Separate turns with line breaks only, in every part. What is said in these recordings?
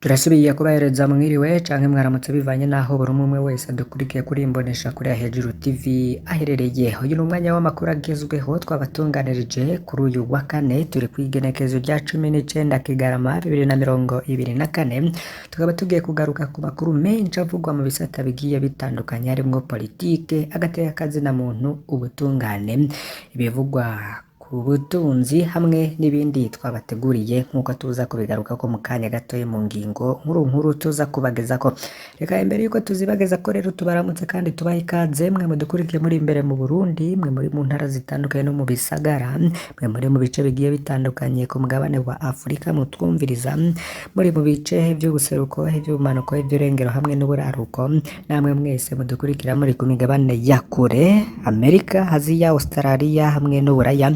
Turasubiye kubahereza mwiriwe canke mwaramutse bivanye naho buri umwe wese adukurikiye kuri imbonesha kuri ya Hejuru TV aherereye. Uyu ni umwanya w'amakuru agezweho twabatunganirije kuri uyu wa kane, turi kw'igenekerezo rya 19 Kigarama 2024, tukaba tugiye kugaruka ku makuru menshi avugwa mu bisata bigiye bitandukanye harimwo politike, agateka na muntu, ubutungane, ibivugwa ku butunzi hamwe n'ibindi twabateguriye nk'uko tuza kubigaruka ko mu kanya gatoye mu ngingo nkuru tuza kubagezako. Reka imbere yuko tuzibageza ko rero tubaramutse kandi tubaha ikaze mwe mudukurikiye muri imbere mu Burundi, mwe muri mu ntara zitandukanye no mu bisagara, mwe muri mu bice bigiye bitandukanye ku mugabane wa Afrika mutwumviriza, muri mu bice vy'ubuseruko, ivy'ubumanuko, ivy'urengero hamwe n'uburaruko, namwe mwese mudukurikira muri ku migabane ya kure, Amerika, Aziya, Australia hamwe n'Uburaya.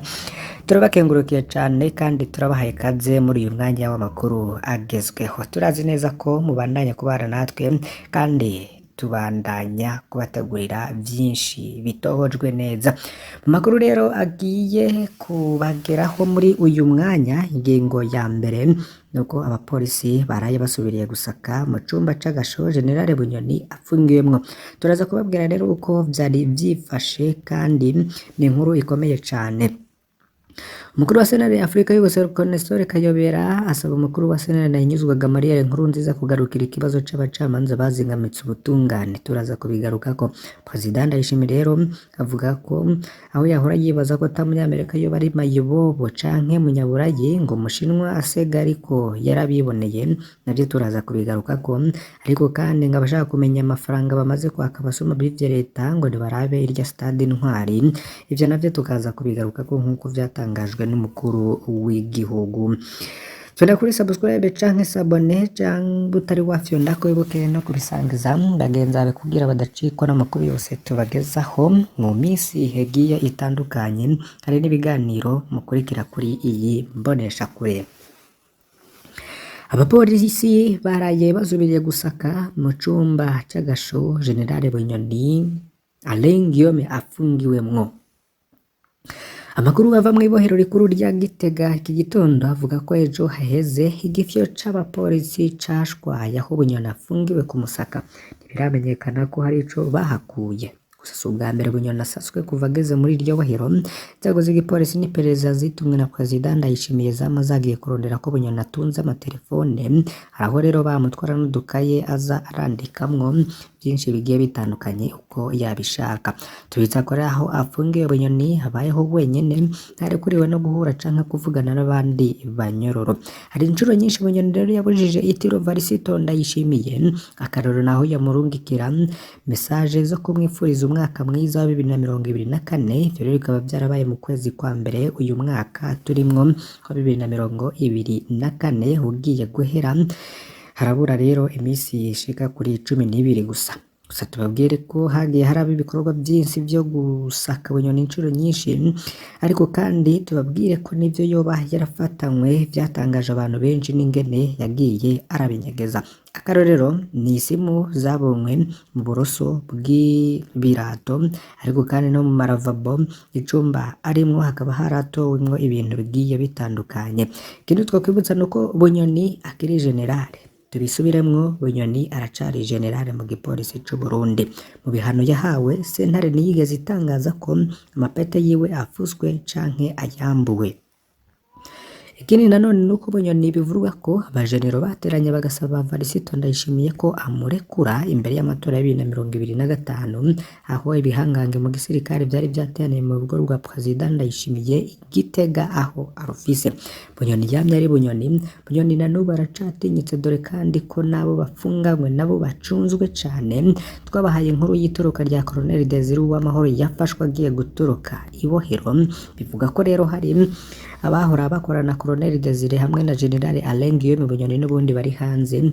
Turabakengurukiye cyane kandi turabahaye ikaze muri uyu mwanya w'amakuru agezweho. Turazi neza ko mubandanya kubana natwe kandi tubandanya kubategurira byinshi bitohojwe neza. Mu makuru rero agiye kubageraho muri uyu mwanya, ingingo ya mbere nuko abapolisi baraye basubiriye gusaka mu cumba c'agasho General Bunyoni afungiwemwo. Turaza kubabwira rero uko vyari vyifashe kandi ni inkuru ikomeye cyane. Umukuru wa Senare ya Afrika y'ubuseruko Nestor Kayobera asaba umukuru wa Senare Ndahinyuzwaga Marielle Nkurunziza kugarukira ikibazo c'abacamanza bazingamitse ubutungane. Turaza kubigarukako. President Ndayishimiye rero avuga ko aho yahora yibaza ko Amerika yo bari mayibobo canke munyaburayi ngo Mushinwa asega ariko yarabiboneye, navyo turaza kubigarukako. Ariko kandi ngabashaka kumenya amafaranga bamaze kwaka abasuma b'ivyo leta ngo ntibarabe irya stade Intwari, ivyo navyo tukaza kubigarukako nk'uko vyatangajwe n'umukuru w'igihugu. Tunda kuri subscribe canke sabone canke butari wafyonda ko ibuke no kubisangiza bagenzi bawe kugira badacikwa n'amakuru yose tubagezaho mu minsi hegiye itandukanye. Hari n'ibiganiro mukurikira kuri iyi mbonesha kure. Abapolisi baraye basubiriye gusaka mu cumba c'agasho General Bunyoni Alain Guillaume afungiwemwo. Amakuru ava mu ibohero rikuru rya Gitega iki gitondo avuga ko ejo haheze igifyo c'abapolisi cashwaye aho Bunyoni afungiwe ku Musaka. Ntibiramenyekana ko hari ico bahakuye. Gusa si ubwa mbere Bunyoni asaswe kuva ageze muri iryo bohero. Inzego z'igipolisi n'iperereza zitumwe na President Ndayishimiye zama zagiye kurondera ko Bunyoni atunze amatelefone, aho rero bamutwara n'udukaye aza arandikamwo byinshi bigiye bitandukanye uko yabishaka. Tubitsa ko aho afungiwe Bunyoni habayeho wenyene, ntarekuriwe no guhura canke kuvugana n'abandi banyororo. Hari inshuro nyinshi Bunyoni rero yabujije itiro Varisito Ndayishimiye, akaroro naho yamurungikira message zo kumwifuriza umwaka mwiza wa 2024. Ivyo rero bikaba byarabaye mu kwezi kwa mbere uyu mwaka turimwo wa 2024 ugiye guhera. Harabura rero imisi ishika kuri 12 gusa. Gusa tubabwire ko hagiye haraba ibikorwa byinshi byo gusaka Bunyoni inshuro nyinshi, ariko kandi tubabwire ko nivyo yoba yarafatanywe byatangaje abantu benshi n'ingene yagiye arabinyegeza. Akarorero ni isimu zabonwe mu buroso bw'ibirato, ariko kandi no mu maravabo, icumba arimwo hakaba haratowemwo ibintu bigiye bitandukanye. Ikindi twakwibutsa nuko Bunyoni akiri generale. Tubisubiremwo, Bunyoni aracari generale mu gipolisi c'u Burundi. Mu bihano yahawe, sentare ntiyigeze itangaza ko amapete yiwe afuswe canke ayambuwe. Ikindi nanone nuko Bunyoni bivurwa ko abajenero bateranye bagasaba Varisito Ndayishimiye ko amurekura imbere y'amatora ya 2025, aho ibihangange mu gisirikare byari byateraniye mu rugo rwa President Ndayishimiye Gitega aho arufise. Bunyoni yamye ari Bunyoni na n'ubu aracatinyitse, dore kandi ko nabo bafunganywe nabo bacunzwe cane. Twabahaye inkuru y'itoroka rya Colonel Desire Uwamahoro yafashwe agiye gutoroka ibohero. Bivuga ko rero hari abahora bakorana Colonel Desire hamwe na General Alain Guillaume Bunyoni n'ubundi bari hanze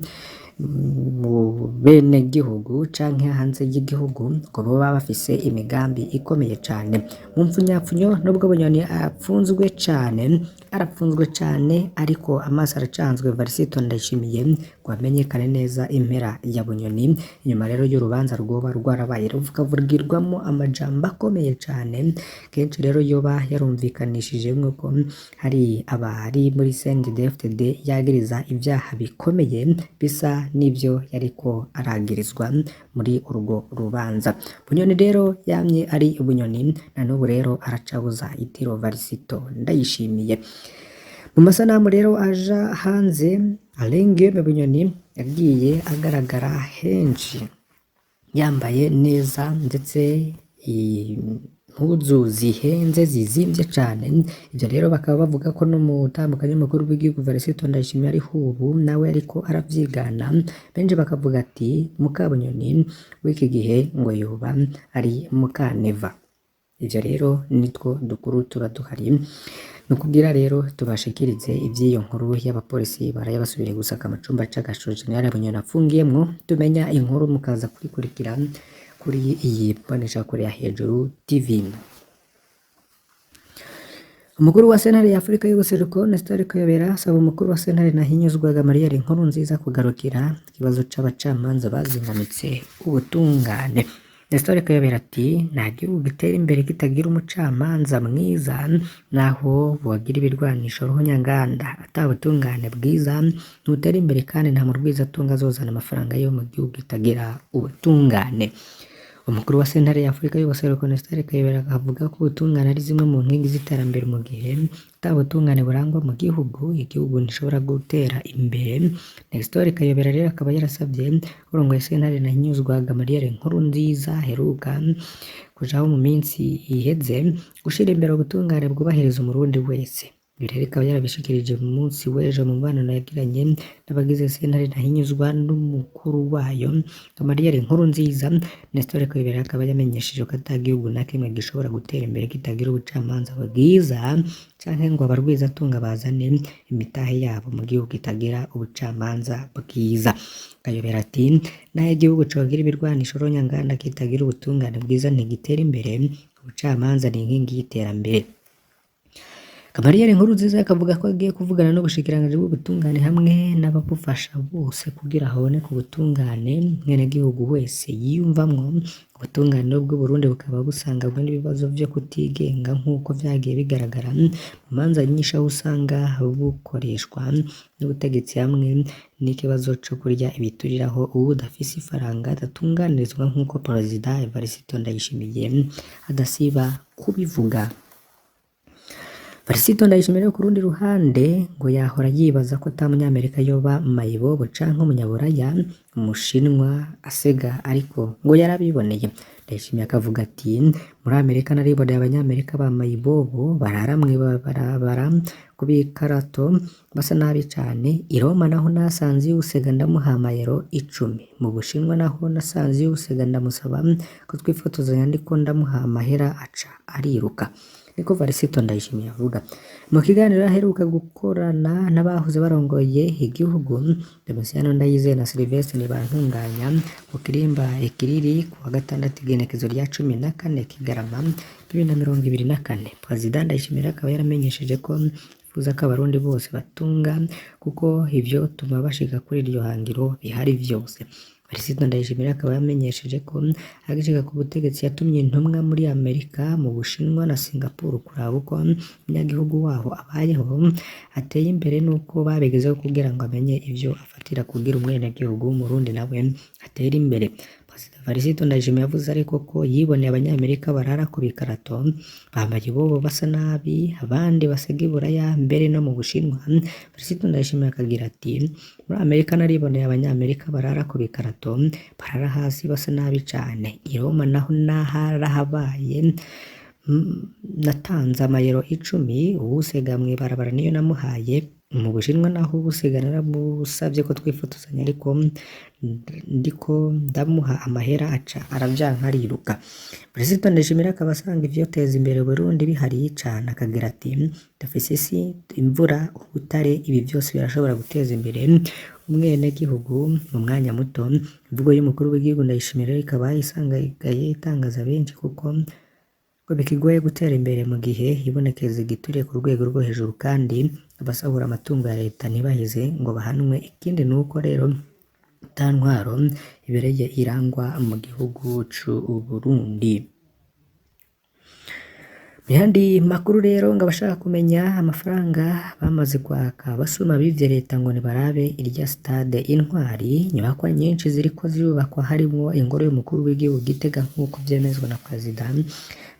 mu bene gihugu canke hanze y'igihugu ngo baba bafise imigambi ikomeye cane. Mu mfunyapfunyo nubwo Bunyoni arapfunzwe cane ariko amaso aracanzwe Varisito Ndayishimiye hamenyekane neza impera ya Bunyoni. Inyuma rero y'urubanza rwoba rwarabaye rukavugirwamo amajambo akomeye cane, kenshi rero yoba yarumvikanishije ko hari abari muri CNDD-FDD yagiriza ivyaha bikomeye bisa n'ivyo yariko aragirizwa muri urwo rubanza. Bunyoni rero yamye ari Bunyoni, na n'ubu rero aracabuza itiro Varisito Ndayishimiye. Mu masanamu rero aja hanze, Alain Guillaume Bunyoni yagiye agaragara henshi yambaye neza ndetse impuzu zihenze zizimvye cane. Ivyo rero bakaba bavuga ko n'umutambukanyi mukuru w'igihugu Varisito Ndayishimiye ariho ubu nawe ariko aravyigana. Benshi bakavuga ati Mukabunyoni w'iki gihe ngo yoba ari Mukaneva. Ivyo rero nitwo dukuru tuba duhari, nukubwira rero tubashikirize ivy'iyo nkuru y'abapolisi baraye basubiriye gusaka amacumba c'agasho General Bunyoni afungiyemwo. Tumenya inkuru mukaza kurikurikira kuri iyi mboneshakure ya Hejuru TV. Umukuru wa sentare ya Afurika y'ubuseruko Nestor Kayobera asaba umukuru wa sentare Ntahinyuzwa Mariya Nkurunziza kugarukira ikibazo c'abacamanza bazingamitse ubutungane. Nestor Kayobera ati nta gihugu gitera imbere kitagira umucamanza mwiza, naho bogira ibirwanisho ruhonyanganda atabutungane bwiza ntutera imbere, kandi nta murwizatunga azozana amafaranga yo mu gihugu kitagira ubutungane. Umukuru wa sentare ya Afurika y'ubuseruko Nestor Kayobera avuga ko ubutungane ari zimwe mu nkingi z'iterambere. Mu gihe atabutungane burangwa mu gihugu, igihugu ntishobora gutera imbere. Nestor Kayobera rero akaba yarasabye urongoye sentare Ntahinyuzwa Mariya Nkurunziza heruka kujaho mu minsi iheze gushira imbere ubutungane bwubahiriza umurundi wese. Ibi rero ikaba yarabishikirije mu munsi w'ejo mu mubonano yagiranye n'abagize sentare Ntahinyuzwa n'umukuru wayo Mariya Nkurunziza. Nestor Kayobera akaba yamenyesheje ko ata gihugu na kimwe gishobora gutera imbere kitagira ubucamanza bwiza, canke ngo abarwizatunga bazane imitahe yabo mu gihugu kitagira ubucamanza bwiza. Kayobera ati naho igihugu cogira ibirwanisho ruhonyanganda kitagira ubutungane bwiza ntigitera imbere. Ubucamanza ni inkingi y'iterambere. Mariya Nkurunziza akavuga ko agiye kuvugana n'ubushikiranganji bw'ubutungane hamwe n'ababufasha bose kugira haboneke ubutungane mwenegihugu wese yiyumvamwo. Ubutungane bw'u Burundi bukaba busanganywe n'ibibazo vyo kutigenga nk'uko vyagiye bigaragara mu manza nyinshi, aho usanga bukoreshwa n'ubutegetsi hamwe n'ikibazo co kurya ibituriraho ubu udafise ifaranga adatunganirizwa nk'uko Perezida Varisito Ndayishimiye adasiba kubivuga. Varisito Ndayishimiye ku rundi ruhande ngo yahora yibaza ko ata munyamerika yoba mayibobo canke umunyaburaya umushinwa asega, ariko ngo yarabiboneye. Ndayishimiye akavuga ati muri Amerika nariboneye abanyamerika ba mayibobo barara mw'ibarabara ku bikarato basa nabi cane. I Roma naho nasanze usega ndamuha amayero 10. Mu Bushinwa naho nasanze usega ndamusaba ko twifotozanya ndiko ndamuha amahera aca ariruka. Niko Varisito Ndayishimiye avuga. Mu kiganiro aheruka gukorana n'abahoze barongoye igihugu Domitien Ndayizeye na Sylvestre Ntibantunganya mu kirimba Ekiriri ku wa gatandatu igenekezo rya 14 Kigarama 2024, Perezida Ndayishimiye akaba yaramenyesheje ko yifuza ko abarundi bose batunga kuko ivyo tuma bashika kuri iryo hangiro bihari vyose. Varisito Ndayishimiye akaba yamenyesheje ko agishika ku butegetsi yatumye intumwa muri Amerika, mu Bushinwa na Singapore kuraba uko umunyagihugu waho abayeho ateye imbere, nuko babigezeho kugira ngo amenye ivyo afatira kugira umwenegihugu w'umurundi nawe atera imbere. Varisito Ndayishimiye yavuze ariko ko yiboneye abanyamerika barara ku bikarato bambaye ibobo basa nabi, abandi basega iburaya, mbere no mu Bushinwa. Varisito Ndayishimiye akagira ati muri Amerika nariboneye abanyamerika barara ku bikarato barara hasi basa nabi cane. I Roma naho naharahabaye natanze amayero 10 uwusega mw'ibarabara niyo namuhaye. Mu Bushinwa naho ubusega naramusavye ko twifotozanya ariko ndiko ndamuha amahera aca aravyanka ariruka. Varisito Ndayishimiye akaba asanga ivyoteza imbere Burundi bihari cane, akagira ati dufise isi, imvura, ubutare, ibi vyose birashobora guteza imbere umwenegihugu mu mwanya muto. Imvugo y'umukuru w'igihugu Ndayishimiye ikaba isangaye itangaza benshi kuko ngo bikigoye gutera imbere mu gihe hibonekeza igiturire ku rwego rwo hejuru kandi abasahura amatungo ya leta ntibaheze ngo bahanwe. Ikindi nuko rero ata ntwaro ibereye irangwa mu gihugu c'u Burundi. Mu yandi makuru rero ngo abashaka kumenya amafaranga bamaze kwaka abasuma bivye leta ngo nibarabe irya stade Intwari. Inyubakwa nyinshi ziriko zirubakwa harimwo ingoro y'umukuru w'igihugu Gitega nk'uko vyemezwa na President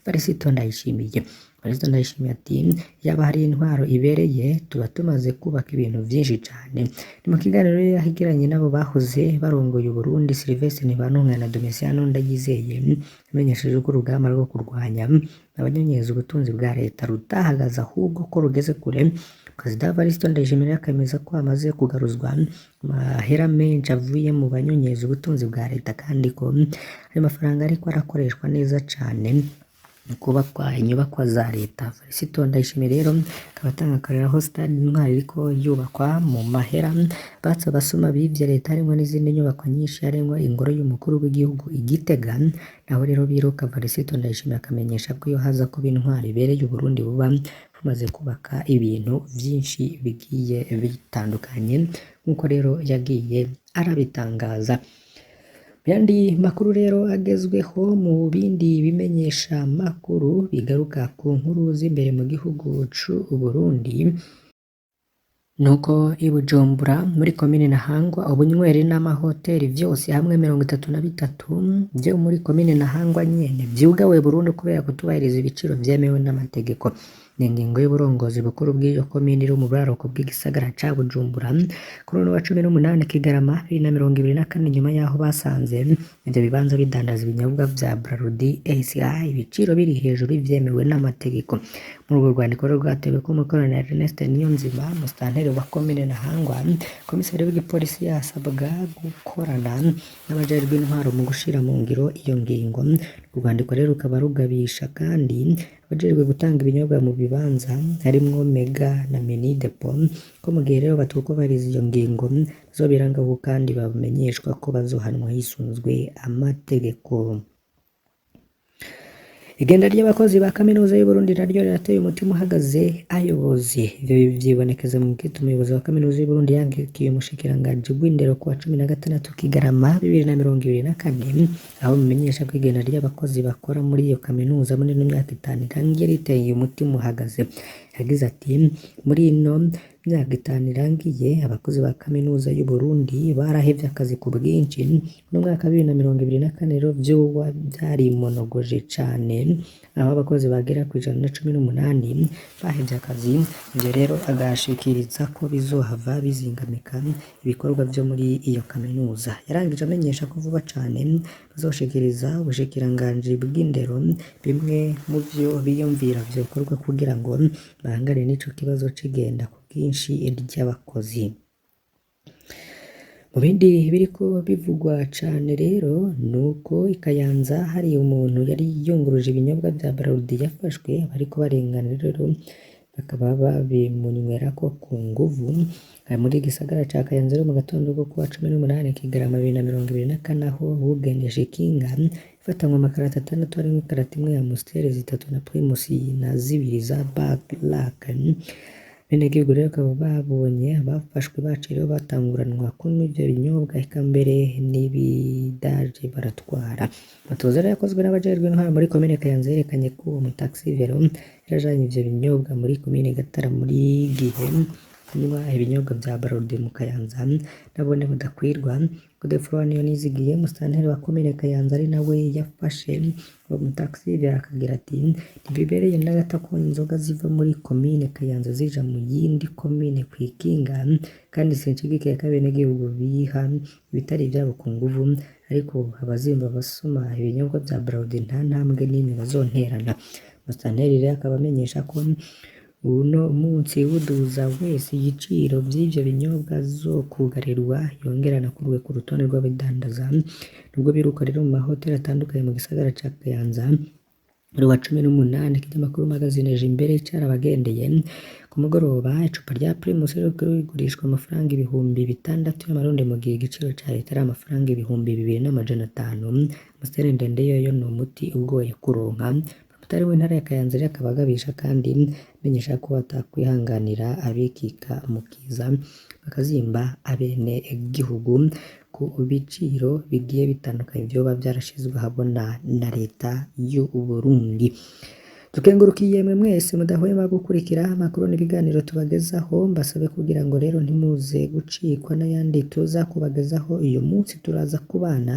Varisito Ndayishimiye. Varisito Ndayishimiye ati yaba hari intwaro ibereye tuba tumaze kubaka ibintu vyinshi cane. Ni mu kiganiro yahigiranye nabo bahoze barongoye Burundi Sylvestre Ntibantunganya na Domitiano Ndayizeye amenyesheje ko urugamba rwo kurwanya abanyonyeza ubutunzi bwa leta rutahagaze ahubwo ko rugeze kure. Perezida Varisito Ndayishimiye akemeza ko amaze kugaruzwa amahera menshi avuye mu banyonyeza ubutunzi bwa leta kandi ko ayo mafaranga ariko arakoreshwa neza cane kubakwa inyubakwa za leta. Varisito Ndayishimiye rero akaba atanga akarero aho stade Intwari iriko yubakwa mu mahera batse abasuma bivye leta harimwo n'izindi nyubakwa nyinshi harimwo ingoro y'umukuru w'igihugu Igitega. Naho rero biruka Varisito Ndayishimiye akamenyesha ko iyo haza kuba intwari ibereye Uburundi buba bumaze kubaka ibintu vyinshi bigiye bitandukanye nk'uko rero yagiye arabitangaza. Yandi makuru rero agezweho mu bindi bimenyesha makuru bigaruka ku nkuru z'imbere mu gihugu c'u Burundi nuko i Bujumbura muri komine Ntahangwa ubunyweri n'amahoteli vyose hamwe 33 vyo muri komine Ntahangwa nyene vyugawe burundu kubera kutubahiriza ibiciro vyemewe n'amategeko. Ni ingingo y'uburongozi bukuru bw'iyo komine iri mu buraruko bw'igisagara ca Bujumbura kuri uno wa 18 Kigarama 2024 nyuma yaho basanze ivyo bibanza bidandaza ibinyobwa vya Braludi ACI ibiciro biri hejuru ivyemewe n'amategeko. Muri urwo rwandiko rwatewe ko umukorana na Ernest Niyonzima musitanteri wa komine Ntahangwa, komiseri w'igipolisi yasabwa gukorana n'abajejwe intwaro mu gushira mu ngiro iyo ngingo. Urwandiko rero rukaba rugabisha kandi abajejwe gutanga ibinyobwa mu bibanza harimwo Mega na Mini Depot ko mu gihe rero batukubahiriza iyo ngingo zobirangaho kandi bamenyeshwa ko bazohanwa hisunzwe amategeko. Igenda ry'abakozi ba kaminuza y'u Burundi naryo rirateye umutima uhagaze ayobozi. Ivyo vyibonekeza mu gito umuyobozi wa kaminuza y'u Burundi yangikiye umushikiranganji w'indero ku wa 16 Kigarama 2024 aho mumenyesha ko igenda ry'abakozi bakora muri iyo kaminuza muri no myaka 5 irangiye riteye umutima uhagaze. Yagize ati muri ino myaka 5 irangiye abakozi ba kaminuza y'u Burundi barahevye akazi ku bwinshi. Mu mwaka 2024 rero vyuwa byari monogoje cane aho abakozi bagera ku 118 bahevye akazi. Ivyo rero agashikiriza ko bizohava bizingamika ibikorwa vyo muri iyo kaminuza. Yarangije amenyesha ko vuba cane bazoshikiriza ubushikiranganji bw'indero bimwe mu vyo biyumvira vyo bikorwa kugira ngo bahangane n'ico kibazo c'igenda ku bwinshi ry'abakozi. Mu bindi biriko bivugwa cane rero nuko i Kayanza hari umuntu yari yunguruje ibinyobwa vya Braludi yafashwe bariko barengana rero bakaba babimunywerako ku nguvu muri gisagara ca Kayanza mu gatondo ko kuwa 18 Kigarama 2024 aho bugendesha ikinga ifatanywe amakarata 6 arimwo ikarata imwe ya Amstel 3 na Primus na 2 za Black. Bene gihugu rero bakaba babonye bafashwe baciriwe batanguranwa kunywa ivyo binyobwa eka mbere n'ibidaje baratwara. Amatoza rero yakozwe n'abajejwe intwaro muri komine Kayanza yerekanye ko uwo mutaxi vero yarajanye ivyo binyobwa muri komine Gatara muri gihe kunywa ibinyobwa vya Braludi mu Kayanza nabone budakwirwa. Godefroid Niyonizigiye musitanteri wa komine Kayanza ari nawe yafashe uwo mutaxi vero akagira ati ntibibereye na gato ko inzoga ziva muri komine Kayanza zija mu yindi komine kwikinga kandi sinshigikiye ko abenegihugu biha ibitari ivyabo ku nguvu, ariko abazimba basoma ibinyobwa vya Braludi nta ntambwe n'imwe bazonterana. Musitanteri rero akaba amenyesha ko uno munsi wuduza wese igiciro vy'ivyo binyobwa zokugarirwa yongerana kuruwe ku rutonde rw'abidandaza. Nubwo biruka rero mu mahoteli atandukanye mu gisagara ca Kayanza muri wa 18 kinyamakuru magazine imbere carabagendeye ku mugoroba icupa rya Primus rero rigurishwa amafaranga 6,000 y'amarundi mu gihe igiciro ca leta ari amafaranga 2,500. Amstel ndende yoyo no muti ugoye kuronka. utari w'intara ya Kayanza rero akaba agabisha kandi menyesha ko batakwihanganira abikika mu kiza bakazimba abene gihugu ku biciro bigiye bitandukanye vyoba vyarashizwe habona na leta y'u Burundi. Tukengurukiye mwe mwese mudahwema gukurikira amakuru n'ibiganiro tubagezaho, mbasabe kugira ngo rero ntimuze gucikwa n'ayandi tuza kubagezaho. Uyu munsi turaza kubana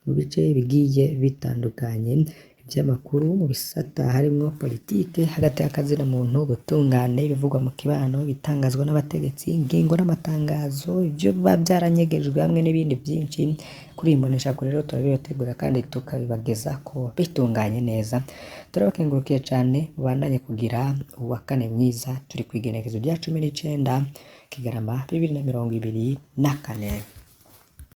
mu bice bigiye bitandukanye by'amakuru mu bisata harimwo politike, hagati y'akazina muntu, gutungana ibivugwa mu kibano, bitangazwa n'abategetsi, ingingo n'amatangazo, ibyo biba byaranyegejwe hamwe n'ibindi byinshi. Kuri iyi mboneshakure rero turabibategura kandi tukabibageza ko bitunganye neza. Turabakengurukiye cyane, mubandanye kugira uwa kane mwiza. Turi ku igenekerezo rya 19 Kigarama 2024.